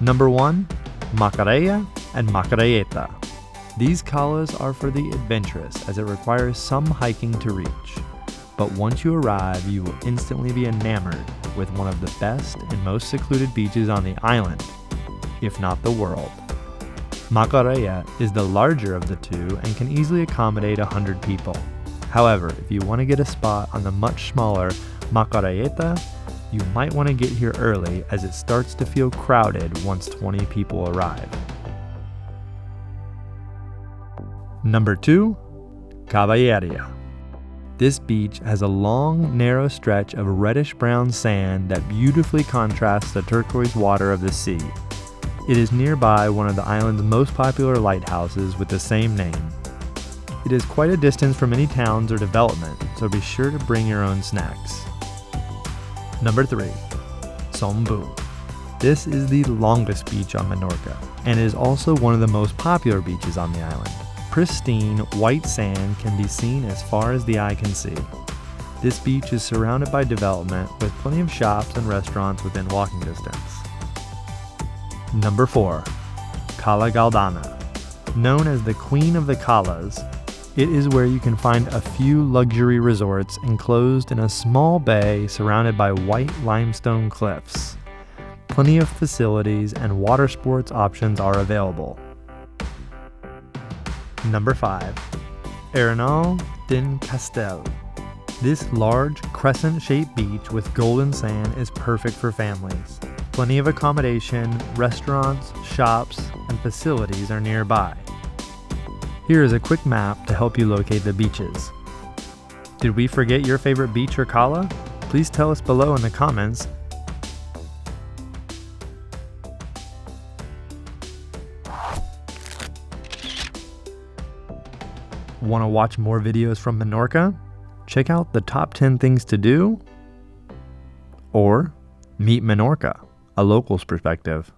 Number 1, Mahalaya and Makuhita. These calas are for the adventurous as it requires some hiking to reach. But once you arrive, you will instantly be enamored with one of the best and most secluded beaches on the island, if not the world. Mahalaya is the larger of the two and can easily accommodate 100 people. However, if you want to get a spot on the much smaller Makuhita, you might want to get here early as it starts to feel crowded once 20 people arrive. Number 2, Kava Area. This beach has a long, narrow stretch of reddish-brown sand that beautifully contrasts the turquoise water of the sea. It is nearby one of the island's most popular lighthouses with the same name. It is quite a distance from any towns or development, so be sure to bring your own snacks. Number 3, Sombu. This is the longest beach on Menorca, and is also one of the most popular beaches on the island. Pristine, white sand can be seen as far as the eye can see. This beach is surrounded by development with plenty of shops and restaurants within walking distance. Number 4, Cala Galdana. Known as the Queen of the Calas, it is where you can find a few luxury resorts enclosed in a small bay surrounded by white limestone cliffs. Plenty of facilities and water sports options are available. Number 5, Erinn, Dinh, Castel. This large, crescent-shaped beach with golden sand is perfect for families. Plenty of accommodation, restaurants, shops, and facilities are nearby. Here is a quick map to help you locate the beaches. Did we forget your favorite beach or cala? Please tell us below in the comments. Want to watch more videos from Menorca? Check out the top 10 things to do, or meet Menorca, a local's perspective.